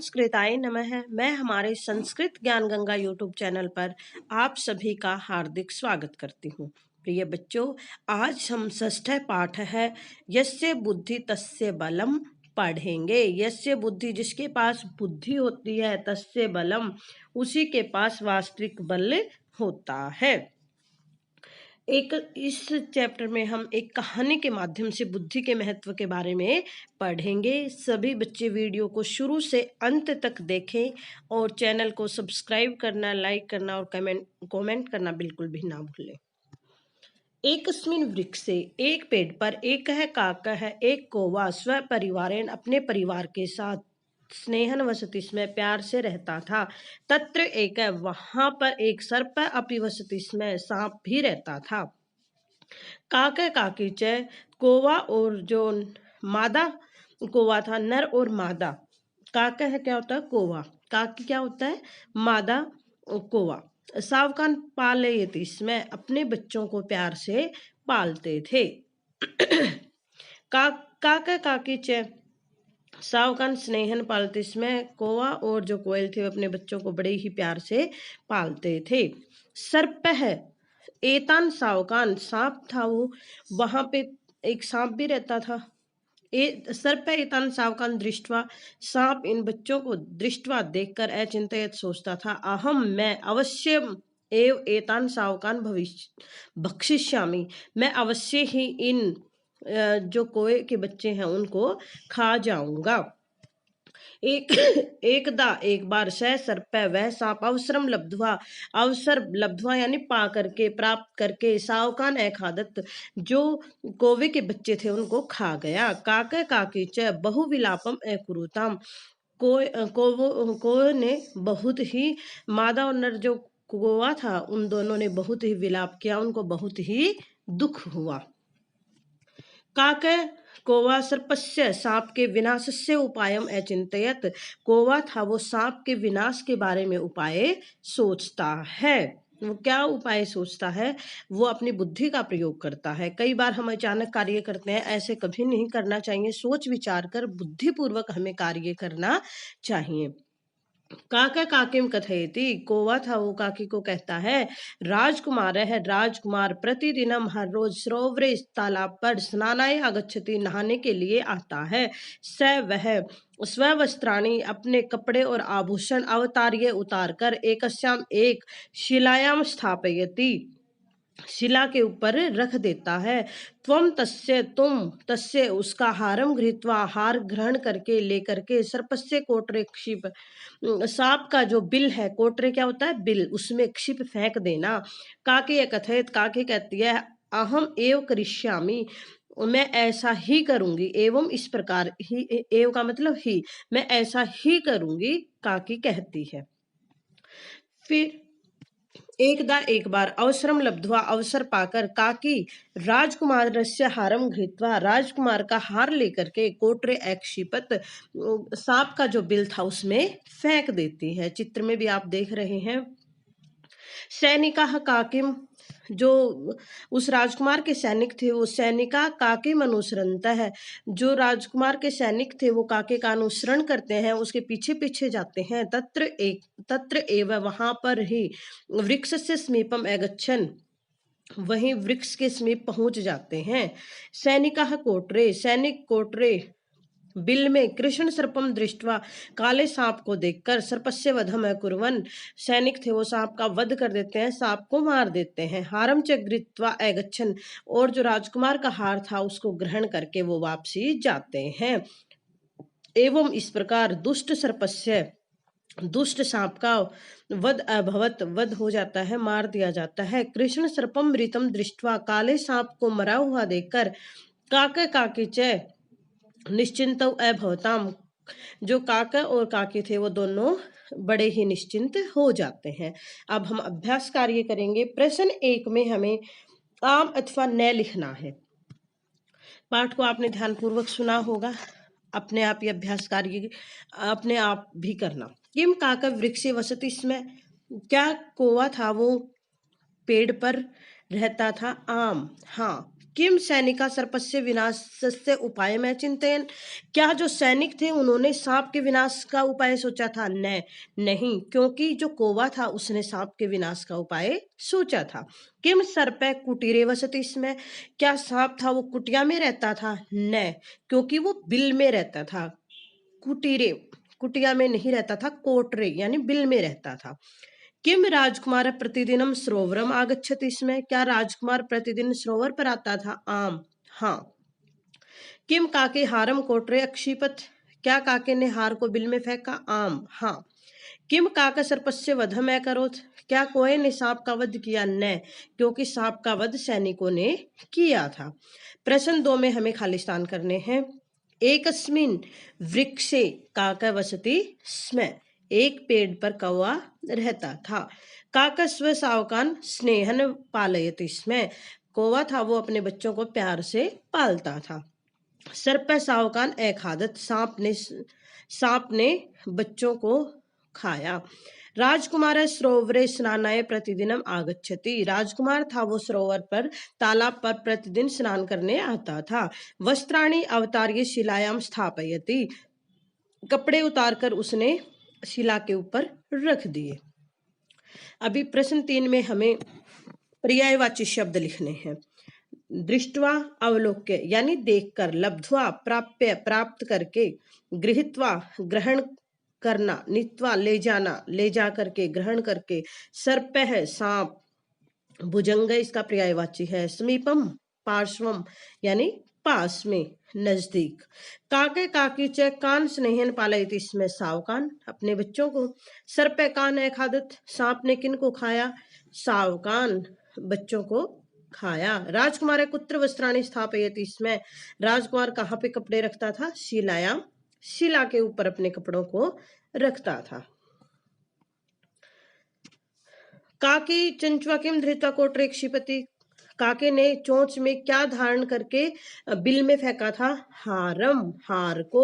संस्कृताय नमः। मैं हमारे संस्कृत ज्ञान गंगा यूट्यूब चैनल पर आप सभी का हार्दिक स्वागत करती हूँ। प्रिय बच्चों, आज हम षष्ठ पाठ है यस्य बुद्धि तस्य बलम पढ़ेंगे। यस्य बुद्धि, जिसके पास बुद्धि होती है, तस्य बलम, उसी के पास वास्तविक बल होता है। एक इस चैप्टर में हम एक कहानी के माध्यम से बुद्धि के महत्व के बारे में पढ़ेंगे। सभी बच्चे वीडियो को शुरू से अंत तक देखें और चैनल को सब्सक्राइब करना, लाइक करना और कमेंट करना बिल्कुल भी ना भूलें। एकस्मिन वृक्षे, एक पेड़ पर, एक है काका है, एक कौवा स्व परिवारेण, अपने परिवार के साथ स्नेहन वसति, इसमें प्यार से रहता था। तत्र एक, वहां पर एक सर्प अपि वसति, इसमें सांप भी रहता था। काका काकी च, कौवा और जो मादा कौवा था, नर और मादा। काका है क्या होता है? कौवा। काकी क्या होता है? मादा कौवा। सावकान पालयति, इसमें अपने बच्चों को प्यार से पालते थे। काका काकी च, सावकान स्नेहन पालते, इसमें कौवा और जो कोयल थे अपने बच्चों को बड़े ही प्यार से पालते थे। सर्प है एतान सावकान, सांप था वो, वहां पे एक सांप भी रहता था। सर्प एतान सावकान दृष्टवा, सांप इन बच्चों को दृष्टवा देखकर अचिंतयत सोचता था, अहम मैं अवश्य एव एतान सावकान भविष्य भक्षिष्यामि, मैं अवश्य ही इन जो कोए के बच्चे हैं उनको खा जाऊंगा। एकदा एक बार सह सर्प, वह सांप अवसरम लब्ध्वा, अवसर लब्ध्वा यानी पा करके, प्राप्त करके, सावकान अखादत, जो कौवे के बच्चे थे उनको खा गया। काके काकी च बहु विलापम अकुरुताम, को ने बहुत ही, मादा और नर जो कौवा था उन दोनों ने बहुत ही विलाप किया, उनको बहुत ही दुख हुआ। काके कौवा सर्पस्य, सांप के विनाशस्य उपायम अचिंतयत, कौवा था वो सांप के विनाश के बारे में उपाय सोचता है। वो क्या उपाय सोचता है? वो अपनी बुद्धि का प्रयोग करता है। कई बार हम अचानक कार्य करते हैं, ऐसे कभी नहीं करना चाहिए। सोच विचार कर बुद्धिपूर्वक हमें कार्य करना चाहिए। काका काकिम कथयति, कौवा था वो काकी को कहता है, राजकुमार है राजकुमार प्रतिदिनम, हर रोज सरोवरे, तालाब पर, स्नानाय आगच्छति, नहाने के लिए आता है। स वह स्ववस्त्राणि, अपने कपड़े और आभूषण, अवतार्य उतार कर, एकस्याम एक, शिलायाम स्थापयति, शिला के ऊपर रख देता है। त्वम तस्य, तुम, तस्य उसका, हारम गृहीत्वा, हार ग्रहण करके, लेकर के, सर्पस्य कोटरे क्षिप, सांप का जो बिल है, कोटरे क्या होता है? बिल, उसमें क्षिप फेंक देना। काके कथयत, काके कहती है, अहम एव करिष्यामि, मैं ऐसा ही करूंगी। एवं इस प्रकार ही, एव का मतलब ही, मैं ऐसा ही करूंगी, काकी कहती है। फिर एकदा एक बार, अवसरम लब्ध्वा, अवसर पाकर, काकी राजकुमारस्य हारम घृत्वा, राजकुमार का हार लेकर के, कोटरे अक्षिपत, सांप का जो बिल था उसमें फेंक देती है। चित्र में भी आप देख रहे हैं। सैनिका काकिम, जो उस राजकुमार के सैनिक थे, वो सैनिका काकिम अनुसरंत है, जो राजकुमार के सैनिक थे वो काके का अनुसरण करते हैं, उसके पीछे पीछे जाते हैं। तत्र एव, वहां पर ही, वृक्ष से समीपम अगच्छन, वहीं वृक्ष के समीप पहुंच जाते हैं। सैनिका कोटरे, सैनिक कोटरे बिल में, कृष्ण सर्पम दृष्टवा, काले सांप को देखकर, सर्पस्य वधम कुर्वन्, सैनिक थे वो सांप का वध कर देते हैं, सांप को मार देते हैं। हारम च गृहीत्वा अगच्छन्, और जो राजकुमार का हार था उसको ग्रहण करके वो वापसी जाते हैं। एवं इस प्रकार दुष्ट सर्पस्य, दुष्ट सांप का वध अभवत, वध हो जाता है, मार दिया जाता है। कृष्ण सर्पम मृतम दृष्टवा, काले सांप को मरा हुआ देखकर, काके काकी च निश्चिंत अभवताम, जो काका और काकी थे वो दोनों बड़े ही निश्चिंत हो जाते हैं। अब हम अभ्यास कार्य करेंगे। प्रश्न 1 में हमें आम अथवा न लिखना है। पाठ को आपने ध्यानपूर्वक सुना होगा, अपने आप ही अभ्यास कार्य अपने आप भी करना। किम काका वृक्षे वसति, इसमें क्या कौवा था वो पेड़ पर रहता था? आम, हाँ। किम सैनिका सर्पस्य विनाशस्य उपायम चिंतयन्, क्या जो सैनिक थे उन्होंने सांप के विनाश का उपाय सोचा था? नहीं, क्योंकि जो कौवा था उसने सांप के विनाश का उपाय सोचा था। किम सर्पः कुटीरे वसति स्म, क्या सांप था वो कुटिया में रहता था? न, क्योंकि वो बिल में रहता था। कुटीरे, कुटिया में नहीं रहता था, कोटरे यानी बिल में रहता था। किम राजकुमार प्रतिदिनम सरोवरम आगच्छति स्म, क्या राजकुमार प्रतिदिन सरोवर पर आता था? आम, हाँ। किम काके हारम कोटरे अक्षिपत, क्या काके ने हार को बिल में फेंका? आम, हाँ। किम काका सर्पस्य वधम अकरोत्, क्या कोए ने सांप का वध किया? न, क्योंकि सांप का वध सैनिकों ने किया था। प्रश्न 2 में हमें खालिस्तान करने हैं। एकस्मिन् वृक्षे काका वसति स्म, एक पेड़ पर कौवा रहता था। काका स्व सावकान स्नेहन पालयति स्म, कौवा था वो अपने बच्चों को प्यार से पालता था। सर्प सावकान अखादत, सांप ने बच्चों को खाया। राजकुमार सरोवरे स्नानाय प्रतिदिनम आगच्छति, राजकुमार था वो सरोवर पर तालाब पर प्रतिदिन स्नान करने आता था। वस्त्राणि अवतार्य शिलायाम स्थापयति, कपड़े उतारकर उसने शिला के ऊपर रख दिए। अभी प्रश्न 3 में हमें पर्यायवाची शब्द लिखने हैं। दृष्टवा अवलोक्य यानी देखकर, लब्ध्वा प्राप्य प्राप्त करके, गृहीत्वा ग्रहण करना, नीत्वा ले जाना ले जा करके ग्रहण करके, सर्पः सांप, भुजंग इसका पर्यायवाची है, समीपम पार्श्वम यानी पास में, नजदीक। काके काकी च कान स्नेहन पालयति, इसमें सावकान अपने बच्चों को। सर्प कान अखादत, सांप ने किन को खाया? सावकान बच्चों को खाया। राजकुमार कुत्र वस्त्राणि स्थापयति, इसमें राजकुमार कहाँ पे कपड़े रखता था? शिलायाम, शिला के ऊपर अपने कपड़ों को रखता था। काकी चंचुआ किम धृत्वा कोटरे क्षिपति, काके ने चोंच में क्या धारण करके बिल में फेंका था? हारम, हार को।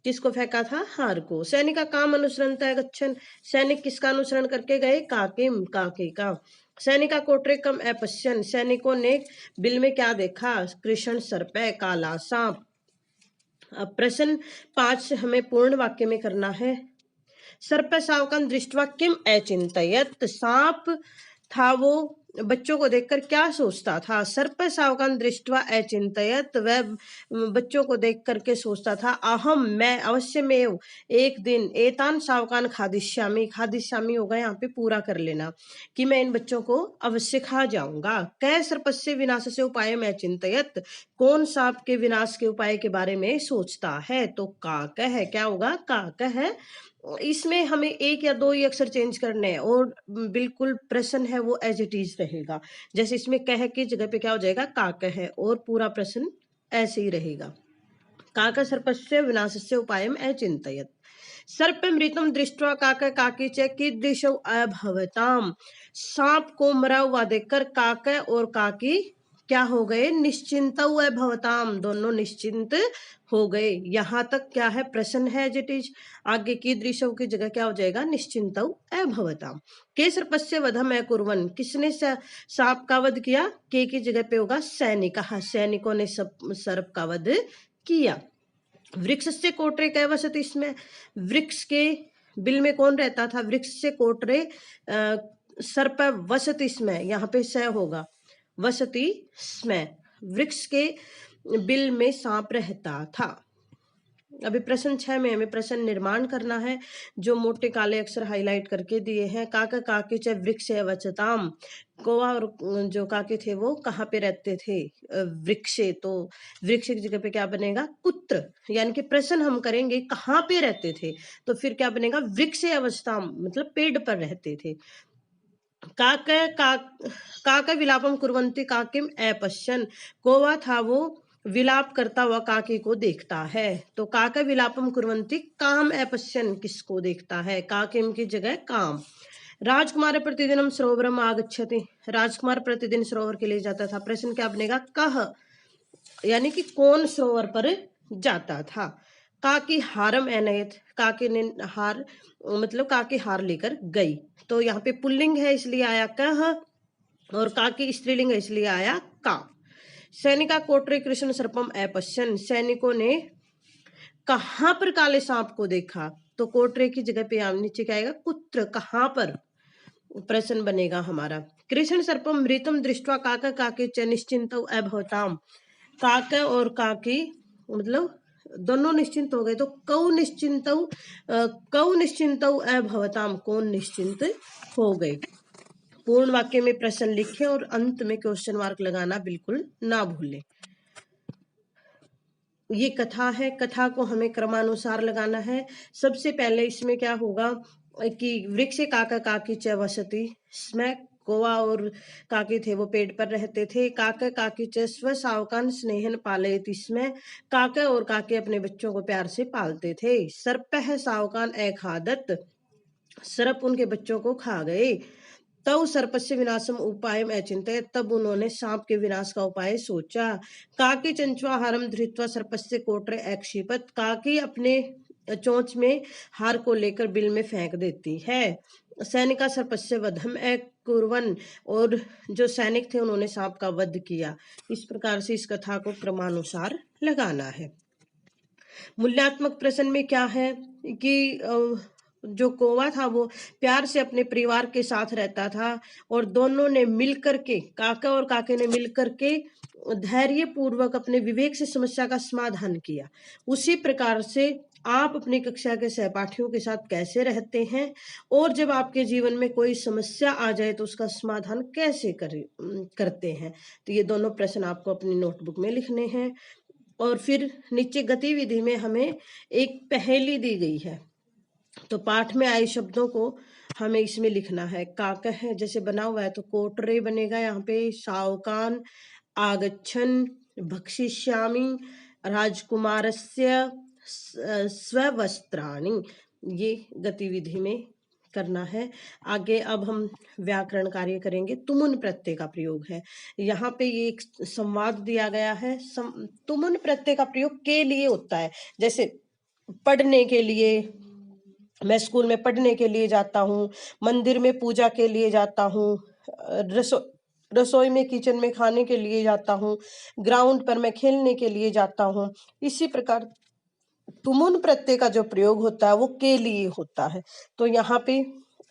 किसको फेंका था? हार को। सैनिका काम अनुसरणता गच्छन, सैनिक किसका अनुसरण करके गए? काकिम, काके का। सैनिका कोटरे कम अपश्यन, सैनिकों ने बिल में क्या देखा? कृष्ण सर्प, काला सांप। अब प्रश्न 5 से हमें पूर्ण वाक्य में करना है। सर्प सावकान दृष्टवा किम अचिंतयत, सांप था वो बच्चों को देखकर क्या सोचता था? सर्प सावकान दृष्टवा अचिंतयत, वह बच्चों को देख करके सोचता था, अहम मैं अवश्यमेव एक दिन, एतान सावकान खादिष्यामि, खादिष्यामि होगा यहाँ पे पूरा कर लेना, कि मैं इन बच्चों को अवश्य खा जाऊंगा। कै सर्पस्य विनाश से उपाय में चिंतयत, कौन सांप के विनाश के उपाय के बारे में सोचता है? तो काक है, क्या होगा? काक है। इसमें हमें एक या दो ही अक्षर चेंज करने हैं और बिल्कुल प्रश्न है वो एज इट इज रहेगा। जैसे इसमें कह की जगह पे क्या हो जाएगा? काक है, और पूरा प्रश्न ऐसे ही रहेगा। काका सर्पस्य विनाशस्य उपायम अचिंतयत। सर्प मृतम दृष्टवा काका काकी च कीदृशौ अभवताम, सांप को मरा हुआ देखकर काका और काकी क्या हो गए? निश्चिंत भवताम, दोनों निश्चिंत हो गए। यहाँ तक क्या है? प्रश्न है एज इट इज। आगे की दृश्यों की जगह क्या हो जाएगा? निश्चिंत अभवताम। के सर्पस्य वधम अकुर्वन्, किसने सांप का वध किया? के की जगह पे होगा सैनिक, सैनिकों ने सर्प का वध किया। वृक्ष से कोटरे कह वसति, इसमें वृक्ष के बिल में कौन रहता था? वृक्ष से कोटरे सर्प वसति, इसमें यहाँ पे स होगा, वसति स्मै, वृक्ष के बिल में सांप रहता था। अभी प्रश्न 6 में हमें प्रश्न निर्माण करना है, जो मोटे काले अक्षर हाईलाइट करके दिए हैं। काका काकी च वृक्ष वचताम, कौवा और जो काके थे वो कहाँ पे रहते थे? वृक्षे, तो वृक्ष की जगह पे क्या बनेगा? कुत्र, यानी कि प्रश्न हम करेंगे कहाँ पे रहते थे, तो फिर क्या बनेगा? वृक्ष अवस्थाम, मतलब पेड़ पर रहते थे। काका विलापम कुर्वन्ति काकिम अपश्यन, कौवा था वो विलाप करता हुआ काके को देखता है। तो काका विलापम कुर्वन्ति काम अपश्यन, किसको देखता है? काकिम की जगह काम। राजकुमार प्रतिदिनम सरोवरम आगच्छति, राजकुमार प्रतिदिन सरोवर के लिए जाता था। प्रश्न क्या बनेगा? कह, यानी कि कौन सरोवर पर जाता था। काकी हारम एनयत, काके ने हार, मतलब काके हार लेकर गई। तो यहाँ पे पुल्लिंग है इसलिए आया कह, और काकी स्त्रीलिंग है इसलिए आया का। सैनिका कोटरे कृष्ण सर्पम अपश्यन, सैनिकों ने कहां पर काले सांप को देखा। तो कोटरे की जगह पे यहाँ नीचे क्या आएगा, कुत्र, कहां पर, प्रश्न बनेगा हमारा। कृष्ण सर्पम मृतम दृष्टवा काका काके च निश्चिंत अभवताम, काका और काकी मतलब दोनों निश्चिंत हो गए, तो कौ निश्चिंत अभवताम, कौन निश्चिंत हो गए। पूर्ण वाक्य में प्रश्न लिखें और अंत में क्वेश्चन मार्क लगाना बिल्कुल ना भूलें। ये कथा है, कथा को हमें क्रमानुसार लगाना है। सबसे पहले इसमें क्या होगा कि वृक्ष काका काकी च वसति, इसमें कौवा और काकी थे वो पेड़ पर रहते थे। काका काकी च स्व सावकान स्नेहन पालयति, इसमें काका और काके अपने बच्चों को प्यार से पालते थे। सर्पः सावकान अखादत, सर्प उनके बच्चों को खा गए। तब सर्पस्य विनाशम उपाय अचिंत्य, तब उन्होंने सांप के विनाश का उपाय सोचा। काकी चंचुआ हारम धृत्वा सर्पस्य कोटरे अक्षिपत, काकी अपने चोंच में हार को लेकर बिल में फेंक देती है। सैनिका सर्पस्य वधम कुर्वन, और जो सैनिक थे उन्होंने सांप का वध किया। इस प्रकार से इस कथा को क्रमानुसार लगाना है। मूल्यात्मक प्रश्न में क्या है कि जो कौवा था वो प्यार से अपने परिवार के साथ रहता था और दोनों ने मिलकर के, काका और काके ने मिलकर के धैर्य पूर्वक अपने विवेक से समस्या का समाधान किया। उसी प्रकार से आप अपनी कक्षा के सहपाठियों के साथ कैसे रहते हैं और जब आपके जीवन में कोई समस्या आ जाए तो उसका समाधान कैसे करते हैं। तो ये दोनों प्रश्न आपको अपनी नोटबुक में लिखने हैं। और फिर नीचे गतिविधि में हमें एक पहेली दी गई है, तो पाठ में आए शब्दों को हमें इसमें लिखना है। काका है जैसे बना हुआ है तो कोटरे बनेगा यहाँ पे, सावकान, आगच्छन, भक्षिष्यामि, राजकुमारस्य स्ववस्त्राणि, ये गतिविधि में करना है। आगे अब हम व्याकरण कार्य करेंगे। तुमुन प्रत्यय का प्रयोग है यहाँ पे, ये एक संवाद दिया गया है। तुमुन प्रत्यय का प्रयोग के लिए होता है, जैसे पढ़ने के लिए, मैं स्कूल में पढ़ने के लिए जाता हूँ, मंदिर में पूजा के लिए जाता हूँ, रसोई में किचन में खाने के लिए जाता हूँ, ग्राउंड पर मैं खेलने के लिए जाता हूँ। इसी प्रकार तुमुन प्रत्यय का जो प्रयोग होता है वो के लिए होता है। तो यहाँ पे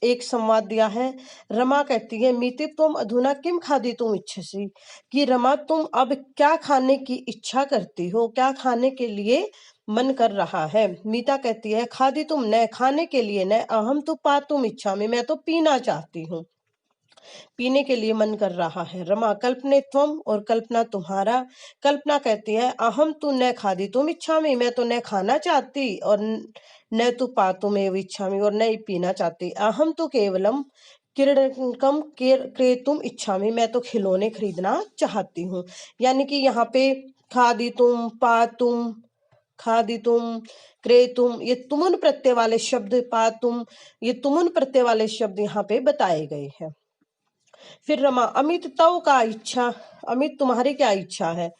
एक संवाद दिया है। रमा कहती है मीति तुम अधुना किम खादितुम इच्छसि, कि रमा तुम अब क्या खाने की इच्छा करती हो, क्या खाने के लिए मन कर रहा है। मीता कहती है खादी तुम न, खाने के लिए न, अहम तो पातुम इच्छा में, मैं तो पीना चाहती हूँ, पीने के लिए मन कर रहा है। रमा कल्पने त्वम, और कल्पना तुम्हारा। कल्पना कहती है अहम तू न खादी तुम इच्छा में, मैं तो न खाना चाहती, और न तू पातुम एव इच्छा में, और न ही पीना चाहती। अहम तो केवलम क्रीडनकम क्रेतुम इच्छा में, मैं तो खिलौने खरीदना चाहती हूँ। यानी कि यहाँ पे खादी तुम, पातुम, खादी तुम, क्रेतुम, ये तुमुन प्रत्यय वाले शब्द, पातुम, ये तुमुन प्रत्यय वाले शब्द यहाँ पे बताए गए हैं। फिर रमा अमित तव का इच्छा, अमित तुम्हारी क्या इच्छा है।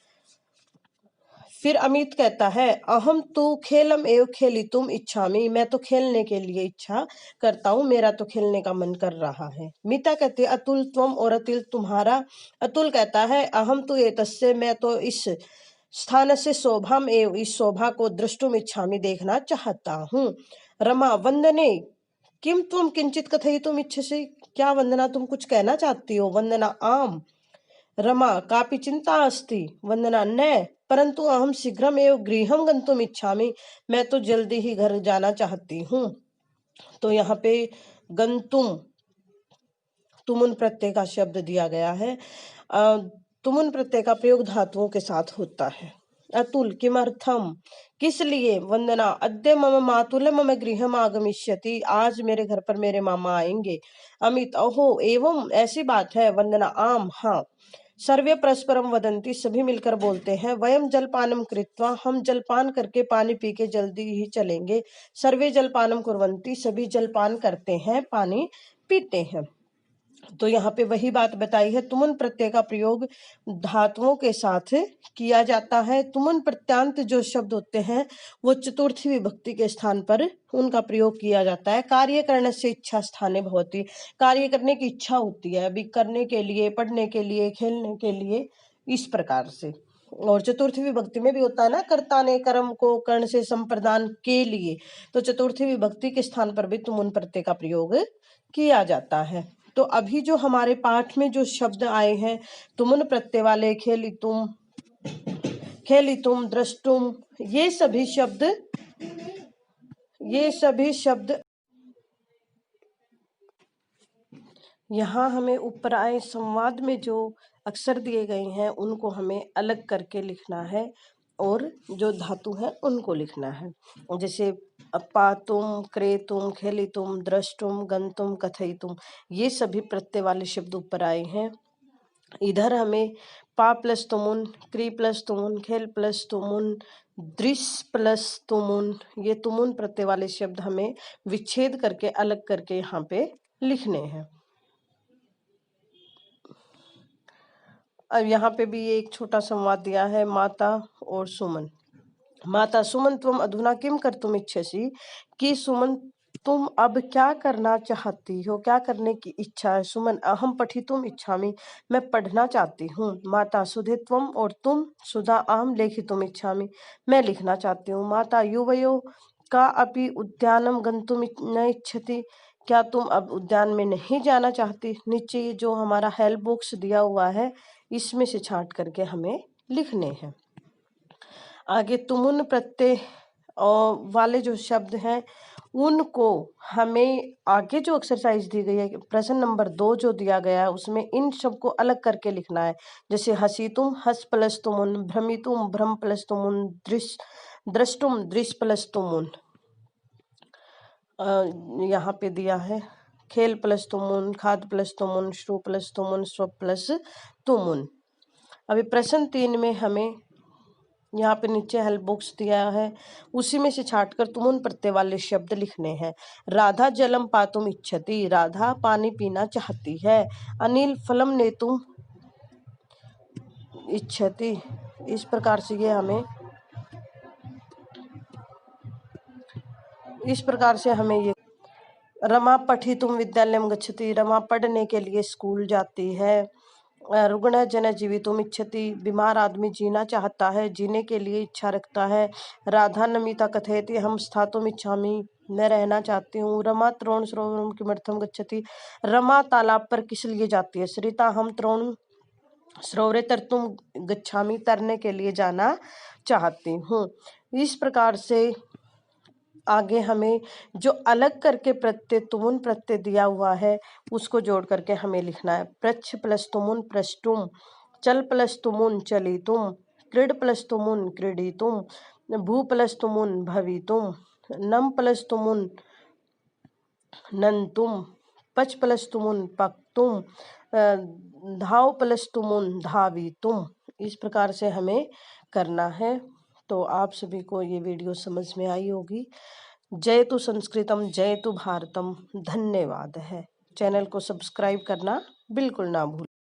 फिर अमित कहता है अहम तू खेलम एव खेली तुम इच्छा में, मैं तो खेलने के लिए इच्छा करता हूँ, मेरा तो खेलने का मन कर रहा है। मीता कहती है अतुल त्वम, और अतुल तुम्हारा। अतुल कहता है अहम तू एतस्य, मैं तो इस स्थान से शोभाम एव, इस शोभा को दृष्टुम इच्छा में देखना चाहता हूँ। रमा वंदने किम तुम किंचित कथयितुम इच्छसि, क्या वंदना तुम कुछ कहना चाहती हो। वंदना आम। रमा कापि चिंता अस्ति। वंदना न, परंतु अहम शीघ्रमेव गृहं गंतुम इच्छामि, मैं तो जल्दी ही घर जाना चाहती हूँ। तो यहाँ पे गंतुम तुमुन प्रत्यय का शब्द दिया गया है। तुमुन प्रत्यय का प्रयोग धातुओं के साथ होता है। अतुल किमर्थम, किस लिए। वंदना अद्य मम मातुल मम गृहम आगमिष्यति, आज मेरे घर पर मेरे मामा आएंगे। अमित अहो एवं, ऐसी बात है। वंदना आम, हाँ। सर्वे परस्परम वदंती, सभी मिलकर बोलते हैं। वयम जलपानम कृत्वा, हम जलपान करके पानी पी के जल्दी ही चलेंगे। सर्वे जलपानम कुर्वन्ति, सभी जलपान करते हैं, पानी पीते हैं। तो यहाँ पे वही बात बताई है। तुमुन प्रत्यय का प्रयोग धातुओं के साथ किया जाता है। तुमुन प्रत्यांत जो शब्द होते हैं वो चतुर्थी विभक्ति के स्थान पर उनका प्रयोग किया जाता है। कार्य करने से इच्छा स्थाने भवति, कार्य करने की इच्छा होती है, अभी करने के लिए, पढ़ने के लिए, खेलने के लिए इस प्रकार से। और चतुर्थी विभक्ति में भी होता है ना, कर्ता ने कर्म को कर्ण से संप्रदान के लिए, तो चतुर्थी विभक्ति के स्थान पर भी तुमुन प्रत्यय का प्रयोग किया जाता है। तो अभी जो हमारे पाठ में जो शब्द आए हैं तुमुन प्रत्यय वाले, खेलितुम, द्रष्टुम, ये सभी शब्द यहाँ हमें ऊपर आए संवाद में जो अक्षर दिए गए हैं उनको हमें अलग करके लिखना है और जो धातु है उनको लिखना है। जैसे पातुम, क्रेतुम, खेलितुम, द्रष्टुम, गंतुम, कथयितुम, ये सभी प्रत्यय वाले शब्द ऊपर आए हैं। इधर हमें पा प्लस तुमुन, क्री प्लस तुमुन, खेल प्लस तुमुन, दृश प्लस तुमुन, ये तुमुन प्रत्यय वाले शब्द हमें विच्छेद करके अलग करके यहाँ पे लिखने हैं। अब यहाँ पे भी एक छोटा संवाद दिया है, माता और सुमन। माता, सुमन त्वम अधुना किम कर्तुम इच्छसि, कि सुमन तुम अब क्या करना चाहती हो, क्या करने की इच्छा है। सुमन, अहम पठितुम इच्छामि, मैं पढ़ना चाहती हूँ। माता, सुधे त्वम, और तुम। सुधा, अहम लेखितुम इच्छामि, मैं लिखना चाहती हूँ। माता, युवयो का अपि उद्यानम गंतुम न इच्छति, क्या तुम अब उद्यान में नहीं जाना चाहती। नीचे ये जो हमारा हेल्प बॉक्स दिया हुआ है इसमें से छांट करके हमें लिखने हैं। आगे तुमुन प्रत्यय वाले जो शब्द हैं उनको हमें आगे जो एक्सरसाइज दी गई है, प्रश्न नंबर 2 जो दिया गया है उसमें इन सब को अलग करके लिखना है। जैसे हसीतुम, हस प्लस तुमुन, भ्रमितुम, भ्रम प्लस तुमुन, द्रष्टुम, दृश प्लस तुमुन। यहाँ पे दिया है खेल प्लस तुमुन, खाद प्लस तुमुन, श्रु प्लस तुमुन, स्व प्लस तुमुन। अभी प्रश्न 3 में हमें यहाँ पे नीचे हेल्प बॉक्स दिया है उसी में से छांटकर तुमुन प्रत्यय वाले शब्द लिखने हैं। राधा जलम पातुम इच्छति, राधा पानी पीना चाहती है। अनिल फलम नेतुम इच्छति, इस प्रकार से ये हमें ये। रमा पठितुम विद्यालयम गच्छति, रमा पढ़ने के लिए स्कूल जाती है। रुग्ण जन जीवितुम इच्छति, बीमार आदमी जीना चाहता है, जीने के लिए इच्छा रखता है। राधा नमिता कथयति, हम स्थातुम इच्छामि, मैं रहना चाहती हूँ। रमा तृण सरोवरम किमर्थम गच्छति, रमा तालाब पर किस लिए जाती है। सरिता, हम तृण सरोवरे तरतुम गच्छामि, तरने के लिए जाना चाहती हूँ। इस प्रकार से आगे हमें जो अलग करके प्रत्यय तुमुन प्रत्यय दिया हुआ है उसको जोड़ करके हमें लिखना है। प्रच्छ प्लस तुमुन प्रष्टुम, चल प्लस तुमुन चलितुम, क्रीड प्लस तुमुन क्रीडितुम, भू प्लस तुमुन भवितुम, नम प्लस तुमुन नंतुम, पच प्लस तुमुन पक्तुम, धाव प्लस तुमुन धावितुम। इस प्रकार से हमें करना है। तो आप सभी को ये वीडियो समझ में आई होगी। जयतु संस्कृतम, जयतु भारतम। धन्यवाद है। चैनल को सब्सक्राइब करना बिल्कुल ना भूलें।